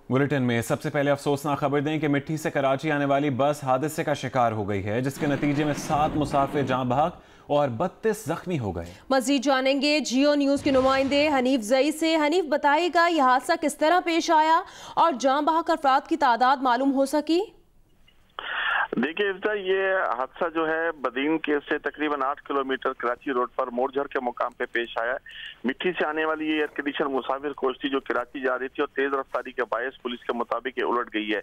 Bulletin में सबसे पहले अफसोसनाक खबर दें कि मिट्टी से कराची आने वाली बस हादसे का शिकार हो गई है, जिसके नतीजे में 7 मुसाफिर जान बहक और 32 जख्मी हो गए। मजीद जानेंगे जियो न्यूज के नुमाइंदे हनीफ जई से। हनीफ, बताइएगा यह हादसा किस तरह पेश आया और जान बहक अफराद की तादाद मालूम हो सकी? देखिए इफ्ता, ये हादसा जो है बदीन के से तकरीबन 8 किलोमीटर कराची रोड पर मोरझर के मुकाम पे पेश आया। मिट्टी से आने वाली ये एयर कंडीशन मुसाफिर कोच थी जो कराची जा रही थी और तेज रफ्तारी के बायस पुलिस के मुताबिक ये उलट गई है।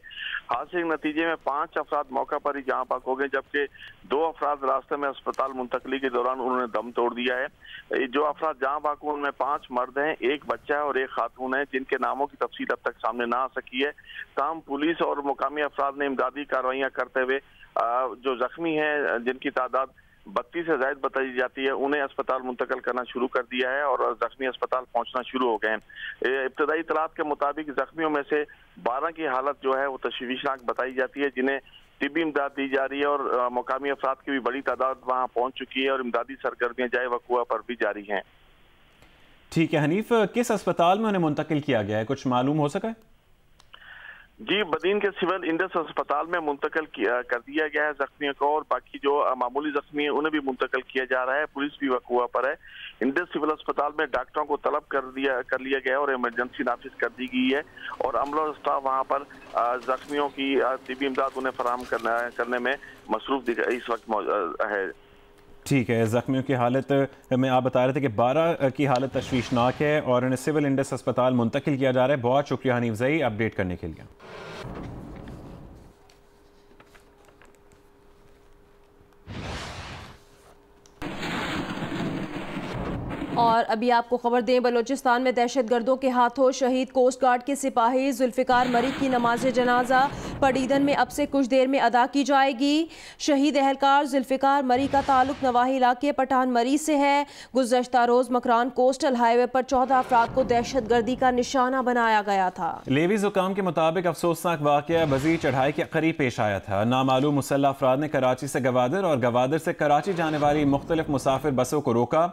हादसे के नतीजे में 5 अफराद मौका पर ही जहां पाक हो गए, जबकि 2 अफराद रास्ते में अस्पताल मुंतकली के दौरान उन्होंने दम तोड़ दिया है। जो अफराद जहां पाक हुए उनमें 5 मर्द हैं, 1 बच्चा है और 1 खातून है, जिनके नामों की तफसील अब तक सामने ना आ सकी है। ताहम पुलिस और मुकामी अफराद ने इमदादी कार्रवाइयां करते हुए जो जख्मी हैं, जिनकी तादाद 32 से ज्यादा बताई जाती है, उन्हें अस्पताल मुंतकिल करना शुरू कर दिया है और जख्मी अस्पताल पहुंचना शुरू हो गए हैं। इब्तदाई इतलात के मुताबिक जख्मियों में से 12 की हालत जो है वो तशवीशनाक बताई जाती है, जिन्हें तिब्बी इमदाद दी जा रही है और मुकामी अफराद की भी बड़ी तादाद वहाँ पहुंच चुकी है और इमदादी सरगर्मियां जाए वकुआ पर भी जारी हैं। ठीक है हनीफ, किस अस्पताल में उन्हें मुंतकिल किया गया है, कुछ मालूम हो सका है? जी, बदीन के सिविल इंडस अस्पताल में मुंतकिल कर दिया गया है जख्मियों को, और बाकी जो मामूली जख्मी है उन्हें भी मुंतकिल किया जा रहा है। पुलिस भी वकुआ पर है। इंडस सिविल अस्पताल में डॉक्टरों को तलब कर लिया गया और इमरजेंसी नाफिज कर दी गई है और अमला और स्टाफ वहाँ पर जख्मियों की तिब्बी इमदाद उन्हें फराहम करने में मसरूफ इस वक्त है। ठीक है, जख्मियों की हालत में आप बता रहे थे कि 12 की हालत तशवीशनाक है और उन्हें सिविल इंडस अस्पताल मुंतकिल किया जा रहा है। बहुत शुक्रिया हनीफ जई अपडेट करने के लिए। और अभी आपको खबर दें, बलूचिस्तान में दहशतगर्दों के हाथों शहीद कोस्ट गार्ड के सिपाही जुल्फिकार मरी की नमाज जनाजा पड़ीदन में अब से कुछ देर में अदा की जाएगी। शहीद एहलकार जुल्फिकार मरी का ताल्लुक नवाही इलाके पठान मरी से है। गुज़श्ता रोज मकरान कोस्टल हाईवे पर 14 अफराद को दहशतगर्दी का निशाना बनाया गया था। लेवी हुकाम के मुताबिक अफसोसनाक वाकया बजीर चढ़ाई के करीब पेश आया था। नामालूम मुसल्लह अफराद ने कराची से गवादर और गवादर से कराची जाने वाली मुख्तलिफ मुसाफिर बसों को रोका।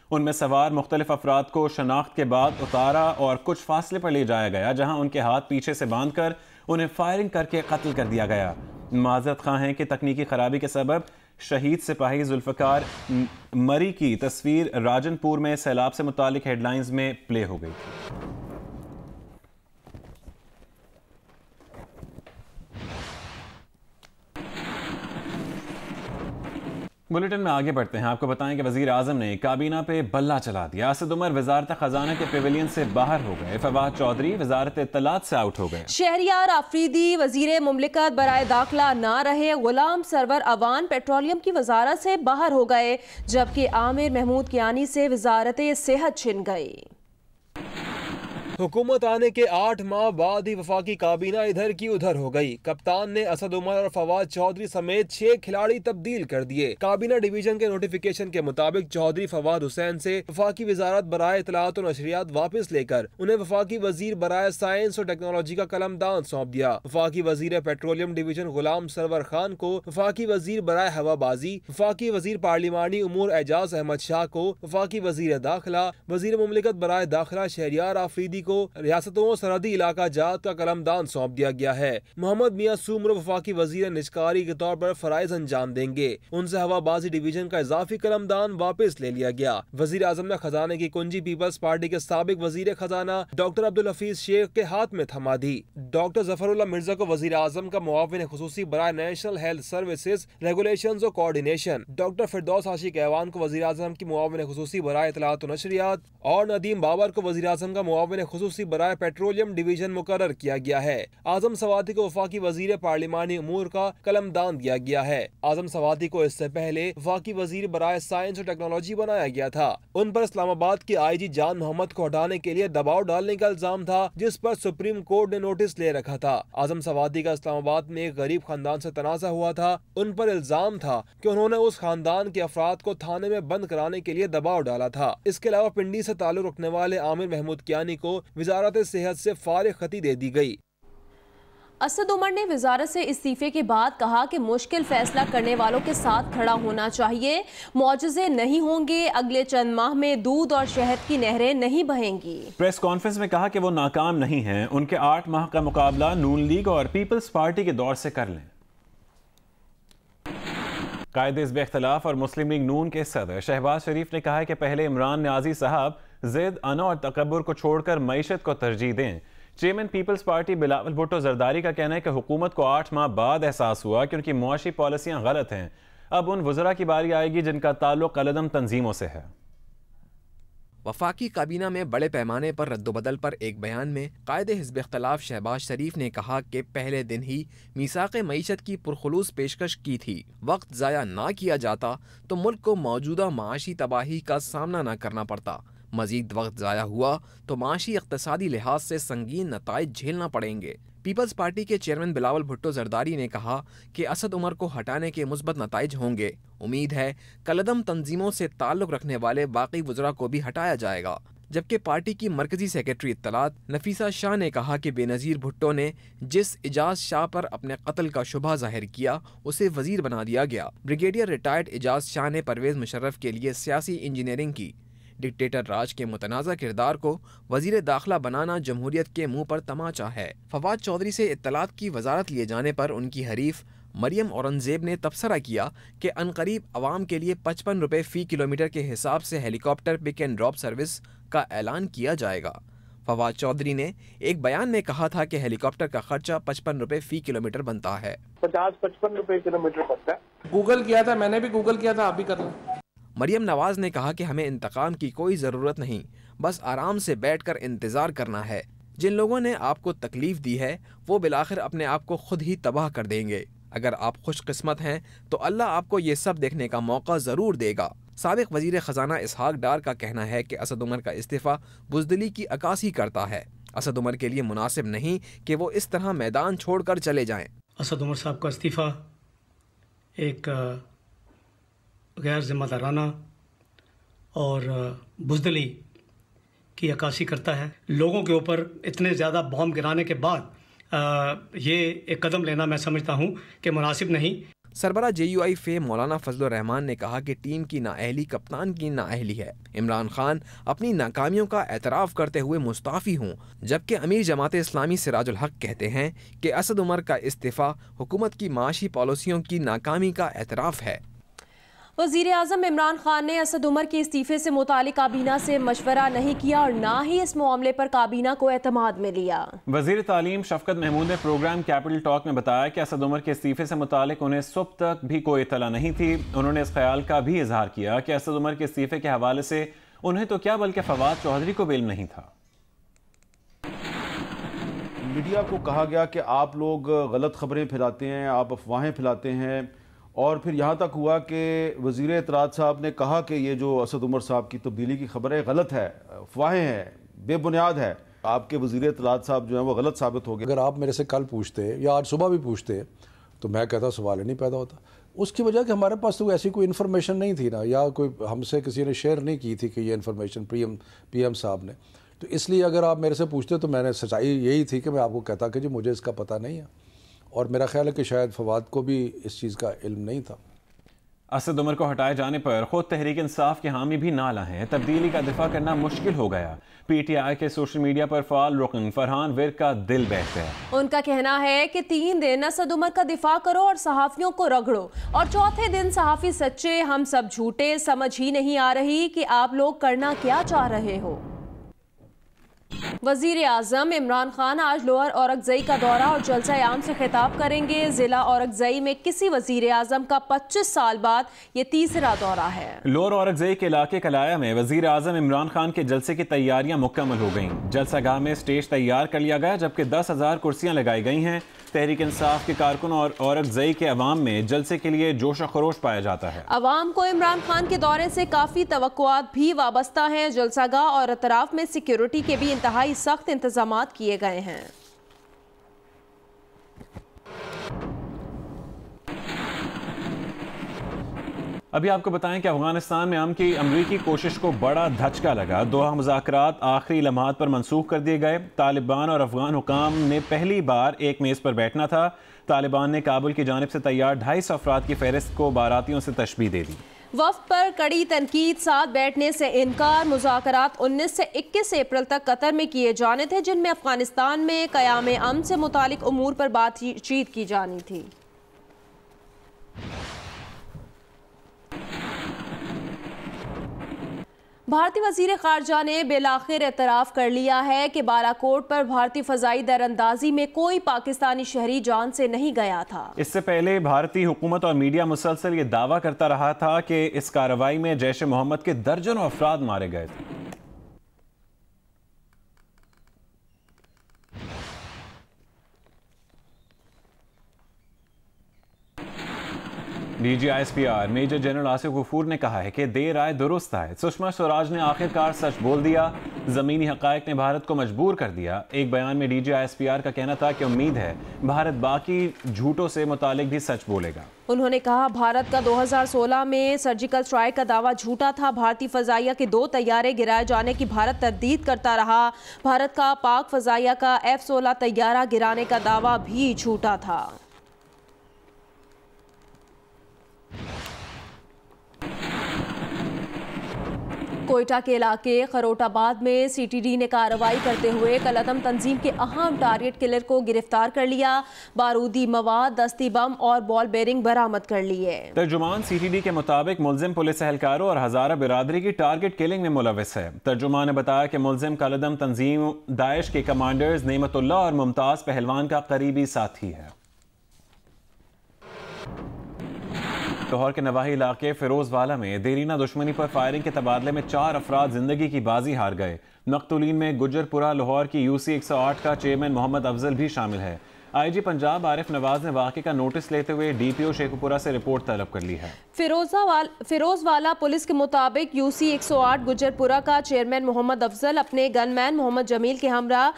उनमें सवार मुख्तलिफ अफराद को शनाख्त के बाद उतारा और कुछ फासले पर ले जाया गया, जहां उनके हाथ पीछे से बांधकर उन्हें फायरिंग करके कत्ल कर दिया गया। माजरत खां हैं कि तकनीकी खराबी के सबब शहीद सिपाही जुल्फिकार मरी की तस्वीर राजनपुर में सैलाब से मुतालिक हेडलाइंस में प्ले हो गई थी। बुलेटिन में आगे बढ़ते हैं। आपको बताएं कि वजीर आजम ने काबीना पे बल्ला चला दिया। असद उमर वजारत खजाना के पेविलियन से बाहर हो गए। फवाद चौधरी वजारत इत्तलात से आउट हो गए। शहरियार आफरीदी वजीर मुमलिकत बराए दाखिला ना रहे। गुलाम सरवर अवान पेट्रोलियम की वजारत से बाहर हो गए, जबकि आमिर महमूद कियानी से वजारत सेहत छिन गई। हुकूमत आने के 8 माह बाद ही वफाकी काबीना इधर की उधर हो गई। कप्तान ने असद उमर और फवाद चौधरी समेत 6 खिलाड़ी तब्दील कर दिए। काबीना डिवीजन के नोटिफिकेशन के मुताबिक चौधरी फवाद हुसैन से वफाकी वजारत बराए इत्तलात और नशरियात वापस लेकर उन्हें वफाकी वजीर बराए साइंस और टेक्नोलॉजी का कलमदान सौंप दिया। वफाकी वजीर पेट्रोलियम डिवीजन गुलाम सरवर खान को वफाकी वजीर बराए हवाबाजी, वफाकी वजीर पार्लिमानी उमूर एजाज अहमद शाह को वफाकी वजीर दाखिला, वजीर मुमलिकत बराए दाखिला शहरियार आफरीदी को रियासतों और सरहदी इलाका जात का कलमदान सौंप दिया गया है। मोहम्मद मियां सूमर वफाकी वजीर निजकारी के तौर पर फराइज अंजाम देंगे। उनसे हवाबाजी डिवीजन का इजाफी कलमदान वापस ले लिया गया। वजीर आजम ने खजाने की कुंजी पीपल्स पार्टी के साबिक वजीर खजाना डॉक्टर अब्दुल हफीज शेख के हाथ में थमा दी। डॉक्टर जफरुल्लाह मिर्जा को वजीर आजम का मुआविन खुसूसी बराए नेशनल हेल्थ सर्विसेज रेगुलेशंस और कोऑर्डिनेशन, डॉक्टर फिरदौस आशिक ऐवान को वजीर आजम की मुआविन खुसूसी बराए इत्तलात और नशरियात और नदीम बाबर को वजीर आजम का मुआविन खुसूसी बराए पेट्रोलियम डिवीजन मुकर्रर किया गया है। आजम सवादी को वफाकी वजीर पार्लिमानी उमूर का कलमदान दिया गया है। आजम सवादी को इससे पहले वफाकी वजीर बराए साइंस और टेक्नोलॉजी बनाया गया था। उन पर इस्लामाबाद के आईजी जान मोहम्मद को हटाने के लिए दबाव डालने का इल्जाम था, जिस पर सुप्रीम कोर्ट ने नोटिस ले रखा था। आजम सवादी का इस्लामाबाद में एक गरीब खानदान से तनाजा हुआ था। उन पर इल्जाम था कि उन्होंने उस खानदान के अफराद को थाने में बंद कराने के लिए दबाव डाला था। इसके अलावा पिंडी से ताल्लुक रखने वाले आमिर महमूद कियानी को वजारत सेहत से फारिग खती दे दी गई। असद उमर ने वजारत से इस्तीफे के बाद कहा कि मुश्किल फैसला करने वालों के साथ खड़ा होना चाहिए। मौजज़े नहीं होंगे, अगले चंद माह में दूध और शहद की नहरें नहीं बहेंगी। प्रेस कॉन्फ्रेंस में कहा कि वो नाकाम नहीं हैं, उनके 8 माह का मुकाबला नून लीग और पीपल्स पार्टी के दौर से कर लें। कायदे हिज़्ब इख्तिलाफ और मुस्लिम लीग नून के सदर शहबाज शरीफ ने कहा है कि पहले इमरान न्याजी साहब जिद, अना और तकब्बुर को छोड़कर मईशत को तरजीह दें। Chairman peoples party Bilawal Bhutto Zardari का कहना है कि हुकूमत को 8 माह बाद एहसास हुआ कि उनकी मुआशी पॉलिसियां गलत हैं। अब उन वज़रा की बारी आएगी जिनका ताल्लुक कलदम तंजीमों से है। वफाकी काबीना में बड़े पैमाने पर रद्दोबदल पर एक बयान में कायदे हिज़्ब इख्तिलाफ शहबाज शरीफ ने कहा कि पहले दिन ही मीसाक़े मईशत की पुरखुलूस पेशकश की थी। वक्त ज़ाया ना किया जाता तो मुल्क को मौजूदा माशी तबाही का सामना न करना पड़ता। मजीद वक्त ज़ाया हुआ तो माशी इक़्तिसादी लिहाज से संगीन नताइज झेलना पड़ेंगे। पीपल्स पार्टी के चेयरमैन बिलावल भुट्टो जरदारी ने कहा कि असद उमर को हटाने के मुस्बत नताइज होंगे। उम्मीद है कलदम तंजीमों से ताल्लुक़ रखने वाले बाकी वज़रा को भी हटाया जाएगा। जबकि पार्टी की मरकजी सेक्रेटरी इत्तलात नफीसा शाह ने कहा कि बेनज़ीर भुट्टो ने जिस इजाज शाह पर अपने कत्ल का शुबा जाहिर किया उसे वजीर बना दिया गया। ब्रिगेडियर रिटायर्ड इजाज शाह ने परवेज़ मुशर्रफ के लिए सियासी इंजीनियरिंग की। डिक्टेटर राज के मुतनाज़ा किरदार को वजीर दाखिला बनाना जमहूरियत के मुंह पर तमाचा है। फवाद चौधरी से इत्तलात की वजारत लिए जाने पर उनकी हरीफ मरियम औरंगजेब ने तबसरा किया कि अनकरीब अवाम के लिए 55 रुपये फ़ी किलोमीटर के हिसाब से helicopter pick and drop service का ऐलान किया जाएगा। फवाद चौधरी ने एक बयान में कहा था कि हेलीकॉप्टर का खर्चा 55 रुपये फ़ी किलोमीटर बनता है। 50-55 रुपये किलोमीटर बनता है। गूगल किया था, मैंने भी गूगल किया था, आप भी कर लें। मरियम नवाज ने कहा कि हमें इंतकाम की कोई ज़रूरत नहीं, बस आराम से बैठकर इंतज़ार करना है। जिन लोगों ने आपको तकलीफ दी है वो बिलाखिर अपने आप को खुद ही तबाह कर देंगे। अगर आप खुशकिस्मत हैं तो अल्लाह आपको ये सब देखने का मौका ज़रूर देगा। साबिक वजीर ख़जाना इसहाक डार का कहना है कि असद उमर का इस्तीफ़ा बुज़दिली की अक्कासी करता है। असद उमर के लिए मुनासिब नहीं कि वो इस तरह मैदान छोड़कर चले जाएं। असद उमर साहब का इस्तीफ़ा एक गैर जिम्मेदाराना और बुज़दिली की अक्कासी करता है। लोगों के ऊपर इतने ज़्यादा बॉम्ब गिराने के बाद ये एक कदम लेना मैं समझता हूँ कि मुनासिब नहीं। सरबरा JUI फे मौलाना फजलुर रहमान ने कहा कि टीम की नाअहली कप्तान की नाअहली है। इमरान खान अपनी नाकामियों का एतराफ़ करते हुए मुस्ताफ़ी हों, जबकि अमीर जमात इस्लामी सिराजुल हक कहते हैं कि असद उमर का इस्तीफ़ा हुकूमत की माशी पॉलिसियों की नाकामी का एतराफ़ है। वज़ीर आज़म इमरान खान ने असद उमर के इस्तीफ़े से मुतालिक काबीना से मशवरा नहीं किया और ना ही इस मामले पर काबीना को एतमाद में लिया। वज़ीर तालीम शफकत महमूद ने प्रोग्राम कैपिटल टॉक में बताया कि असद उमर के इस्तीफ़े से मुतालिक उन्हें सुबह तक भी कोई इत्तला नहीं थी। उन्होंने इस ख्याल का भी इजहार किया कि असद उमर के इस्तीफ़े के हवाले से उन्हें तो क्या बल्कि फवाद चौधरी को भी इल्म नहीं था। मीडिया को कहा गया कि आप लोग गलत खबरें फैलाते हैं, आप अफवाहें फैलाते हैं, और फिर यहाँ तक हुआ कि वज़ीर इत्तलात साहब ने कहा कि ये जो असद उमर साहब की तब्दीली की खबर है गलत है, अफवाहें हैं, बेबुनियाद है। आपके वज़ीर इत्तलात साहब जो हैं वो गलत साबित हो गए। अगर आप मेरे से कल पूछते या आज सुबह भी पूछते तो मैं कहता सवाल ही नहीं पैदा होता। उसकी वजह कि हमारे पास तो ऐसी कोई इन्फॉर्मेशन नहीं थी ना, या कोई हमसे किसी ने शेयर नहीं की थी कि ये इन्फॉर्मेशन PM साहब ने। तो इसलिए अगर आप मेरे से पूछते तो मैंने सच्चाई यही थी कि मैं आपको कहता कि जी मुझे इसका पता नहीं है, और मेरा ख्याल है कि शायद फवाद को भी इस चीज़ का इल्म नहीं था। असद उमर को हटाए जाने पर खुद तहरीक इंसाफ के हामी भी नाला हैं। तब्दीली का दिफा करना मुश्किल हो गया। PTI के सोशल मीडिया पर फाल रुकन फरहान विर्क का दिल बहक गया। उनका कहना है कि 3 दिन असद उमर का दिफा करो और सहाफ़ियों को रगड़ो, और चौथे दिन सहाफ़ी सच्चे हम सब झूठे। समझ ही नहीं आ रही कि आप लोग करना क्या चाह रहे हो। वज़ीर आज़म इमरान खान आज लोअर औरकज़ई का दौरा और जलसा आम से खिताब करेंगे। ज़िला औरकज़ई में किसी वज़ीर आज़म का 25 साल बाद ये तीसरा दौरा है। लोअर औरकज़ई के इलाके कलाया में वज़ीर आज़म इमरान खान के जलसे की तैयारियां मुकम्मल हो गईं। जलसागाह में स्टेज तैयार कर लिया गया, जबकि 10,000 कुर्सियां लगाई गई हैं। तहरीक इंसाफ के कारकुन और औरकज़ई के अवाम में जलसे के लिए जोश खरोश पाया जाता है। अवाम को इमरान खान के दौरे से काफ़ी तवक्कुआत भी वाबस्ता हैं। जलसागाह और अतराफ में सिक्योरिटी के भी इंतहाई सख्त इंतजामात किए गए हैं। अभी आपको बताएं कि अफगानिस्तान में अमन की अमरीकी कोशिश को बड़ा धचका लगा। दोहा मुज़ाकरात आखिरी लम्हात पर मनसूख कर दिए गए। तालिबान और अफगान हुकाम ने पहली बार एक मेज़ पर बैठना था। तालिबान ने काबुल की जानिब से तैयार 250 अफराद की फहरिस्त को बारातियों से तशबीह दे दी। वफ्द पर कड़ी तनकीद, साथ बैठने से इनकार। मुज़ाकरात 19 से 21 अप्रैल तक कतर में किए जाने थे, जिनमें अफगानिस्तान में क़याम अमन से मुतालिक उमूर पर बातचीत की जानी थी। भारतीय वज़ीर ख़ारजा ने बिलाखिर एतराफ़ कर लिया है कि बालाकोट पर भारतीय फ़ज़ाई दरअंदाजी में कोई पाकिस्तानी शहरी जान से नहीं गया था। इससे पहले भारतीय हुकूमत और मीडिया मुसलसल ये दावा करता रहा था कि इस कार्रवाई में जैश ए मोहम्मद के दर्जनों अफराद मारे गए थे। DGISPR major general Asif Ghafoor ने कहा है कि देर आए दुरुस्त आए। सुषमा स्वराज ने आखिरकार सच बोल दिया। ज़मीनी हक़ाइक़ ने भारत को मजबूर कर दिया। एक बयान में DGISPR का कहना था कि उम्मीद है भारत बाकी झूठों से मुतालिक भी सच बोलेगा। उन्होंने कहा भारत का 2016 में सर्जिकल स्ट्राइक का दावा झूठा था। भारतीय फ़ज़ाइया के 2 तैयारे गिराए जाने की भारत तरदीद करता रहा। भारत का पाक फ़ज़ाइया का F-16 तैयारा गिराने का दावा भी झूठा था। कोयटा के इलाके खरोटाबाद में CTD ने कार्रवाई करते हुए कलअदम तंजीम के अहम टारगेट किलर को गिरफ्तार कर लिया। बारूदी मवाद, दस्ती बम और बॉल बेरिंग बरामद कर लिए। तर्जुमान CTD के मुताबिक मुलजिम पुलिस एहलकारों और हजारा बिरादरी की टारगेट किलिंग में मुलविस है। तर्जुमान ने बताया कि मुलजिम कलअदम तंजीम दाइश के कमांडर्स नेमतुल्ला और मुमताज पहलवान का करीबी साथी है। लाहौर के नवाही इलाके फिरोजवाला में देरीना दुश्मनी पर फायरिंग के तबादले में 4 अफराद जिंदगी की बाजी हार गए। मकतूलीन में गुज्जरपुरा लाहौर की UC 108 का चेयरमैन मोहम्मद अफजल भी शामिल है। IG पंजाब आरिफ नवाज ने वाक़े का नोटिस लेते हुए DPO शेखुपुरा से रिपोर्ट तलब कर ली है। फिरोजवाला पुलिस के मुताबिक UC 108 गुज्जरपुरा का चेयरमैन मोहम्मद अफजल अपने गनमैन मोहम्मद जमील के हमरा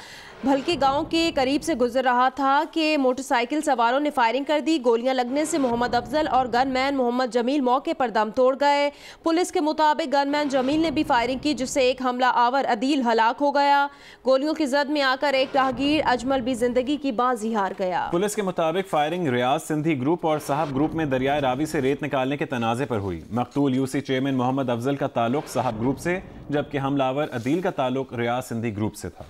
भलके गांव के करीब से गुजर रहा था कि मोटरसाइकिल सवारों ने फायरिंग कर दी। गोलियां लगने से मोहम्मद अफजल और गनमैन मोहम्मद जमील मौके पर दम तोड़ गए। पुलिस के मुताबिक गनमैन जमील ने भी फायरिंग की, जिससे एक हमला आवर अदील हलाक हो गया। गोलियों की जद में आकर एक राहगीर अजमल भी जिंदगी की बाजी हार गया। पुलिस के मुताबिक फायरिंग रियाज सिंधी ग्रुप और साहब ग्रुप में दरियाए रावी से रेत निकालने के तनाजे पर हुई। मकतूल UC चेयरमैन मोहम्मद अफजल का ताल्लुक साहब ग्रुप से, जबकि हमलावर अदील का ताल्लुक रियाज सिंधी ग्रुप से था।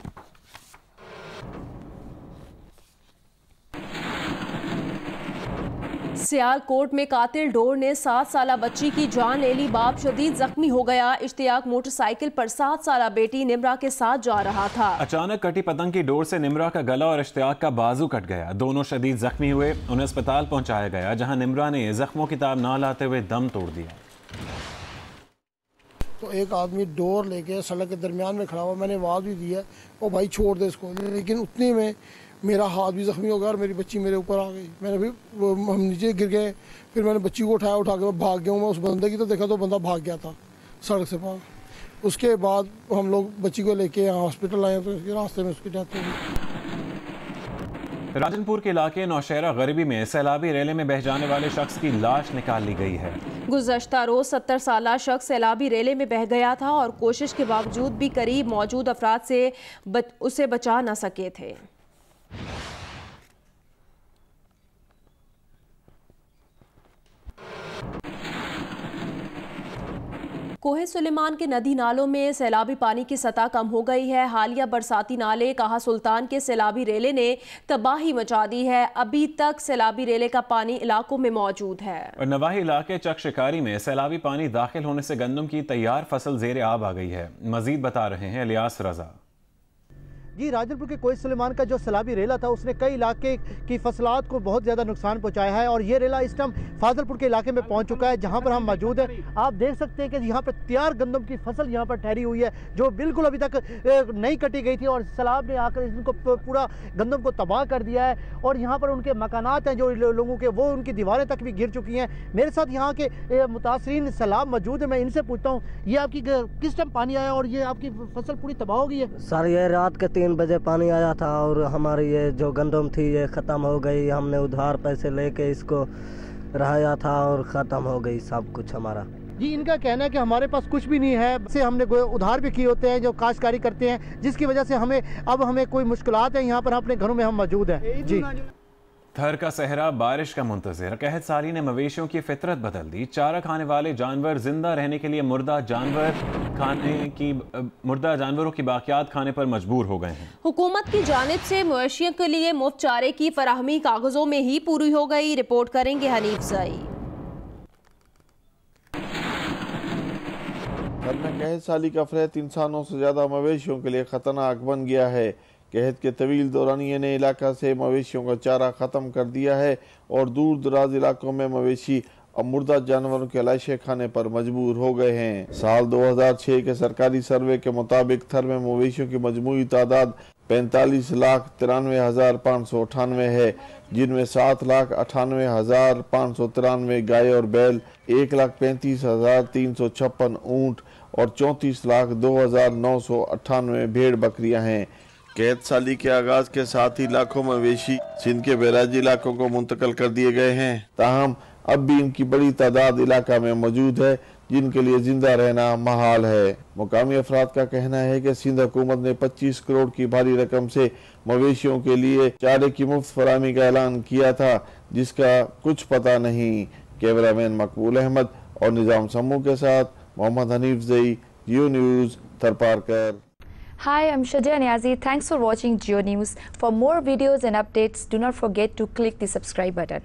सियालकोट में कातिल डोर ने 7 साला बच्ची की जान ले ली। बाप शदीद जख्मी हो गया। इश्तियाक मोटरसाइकिल पर 7 साला बेटी निम्रा के साथ जा रहा था। अचानक कटी पतंग की डोर से निम्रा का गला और इश्तियाक का बाजू कट गया। दोनों शदीद जख्मी हुए। उन्हें अस्पताल पहुंचाया गया, जहां निम्रा ने जख्मों की ताब ना लाते हुए दम तोड़ दिया। तो एक आदमी डोर लेके सड़क के दरमियान में खड़ा हुआ। मैंने आवाज़ भी दी है, ओ भाई छोड़ दे इसको, लेकिन उतने में मेरा हाथ भी जख्मी हो गया और मेरी बच्ची मेरे ऊपर आ गई। मैंने भी हम नीचे गिर गए। फिर मैंने बच्ची को उठा के मैं भाग गया हूँ। मैं उस बंदे की तो देखा तो बंदा भाग गया था सड़क से पार। उसके बाद हम लोग बच्ची को लेके यहाँ हॉस्पिटल आए, तो रास्ते में उसकी डेथ हो गई। राजनपुर के इलाके नौशहरा गरीबी में सैलाबी रेले में बह जाने वाले शख्स की लाश निकाल ली गई है। गुज़श्ता रोज 70 साला शख्स सैलाबी रेले में बह गया था और कोशिश के बावजूद भी करीब मौजूद अफराद से उसे बचा न सके थे। कोहे सुलेमान के नदी नालों में सैलाबी पानी की सतह कम हो गई है। हालिया बरसाती नाले कहा सुल्तान के सैलाबी रेले ने तबाही मचा दी है। अभी तक सैलाबी रेले का पानी इलाकों में मौजूद है। और नवाही इलाके चक शिकारी में सैलाबी पानी दाखिल होने से गंदम की तैयार फसल जेर आब आ गई है। मजीद बता रहे हैं इलियास रजा। जी, राजनपुर के कोहे सुलेमान का जो सैलाबी रेला था उसने कई इलाके की फसलात को बहुत ज़्यादा नुकसान पहुंचाया है और ये रेला इस टाइम फाजलपुर के इलाके में पहुंच चुका है, जहां पर हम मौजूद हैं। आप देख सकते हैं कि यहाँ पर तैयार गंदम की फसल यहाँ पर ठहरी हुई है, जो बिल्कुल अभी तक नहीं कटी गई थी और सैलाब ने आकर इनको पूरा गंदम को तबाह कर दिया है। और यहाँ पर उनके मकानात हैं जो लोगों के, वो उनकी दीवारें तक भी गिर चुकी हैं। मेरे साथ यहाँ के मुतासरीन सैलाब मौजूद है, मैं इनसे पूछता हूँ ये आपकी किस टाइम पानी आया और ये आपकी फसल पूरी तबाह हो गई है? सर ये रात के 3 बजे पानी आया था और हमारी ये जो गंदम थी ये ख़त्म हो गई। हमने उधार पैसे लेके इसको रहा था और ख़त्म हो गई सब कुछ हमारा। जी, इनका कहना है कि हमारे पास कुछ भी नहीं है, से हमने उधार भी किए होते हैं जो काश्तकारी करते हैं, जिसकी वजह से हमें कोई मुश्किलात है। यहाँ पर अपने घरों में हम मौजूद हैं। जी, थर का सहरा बारिश का मुंतज़िर। कहत साली ने मवेशियों की फितरत बदल दी। चारा खाने वाले जानवर जिंदा रहने के लिए मुर्दा जानवरों की बाकियात खाने पर मजबूर हो गए हैं। हुकूमत की जानिब से मवेशियों के लिए मुफ्त चारे की फराहमी कागजों में ही पूरी हो गई। रिपोर्ट करेंगे हनीफ ज़ई। थर में कहत साली का अफरात इंसानों से ज्यादा मवेशियों के लिए खतरनाक बन गया है। कहत के तवील दौरानिये ने इलाका से मवेशियों का चारा ख़त्म कर दिया है और दूर दराज इलाकों में मवेशी अब मुर्दा जानवरों के लाशें खाने पर मजबूर हो गए हैं। साल 2006 के सरकारी सर्वे के मुताबिक थर में मवेशियों की मजमूई तादाद 45,93,598 है, जिनमें 7,98,593 गाय और बैल, 1,35,356 ऊँट और 34,02,998 भेड़ बकरियां हैं। कैद साली के आगाज के साथ ही लाखों मवेशी सिंध के बैराजी इलाकों को मुंतकिल कर दिए गए हैं। ताहम अब भी इनकी बड़ी तादाद इलाका में मौजूद है, जिनके लिए जिंदा रहना महाल है। मुकामी अफराद का कहना है कि सिंध हुकूमत ने 25 करोड़ की भारी रकम से मवेशियों के लिए चारे की मुफ्त फराहमी का ऐलान किया था, जिसका कुछ पता नहीं। कैमरामैन मकबूल अहमद और निजाम समूह के साथ Mohammad Hanif Zai, Geo news, Tharparkar. Hi, I'm Shajia Niazi. Thanks for watching Geo News. For more videos and updates, do not forget to click the subscribe button.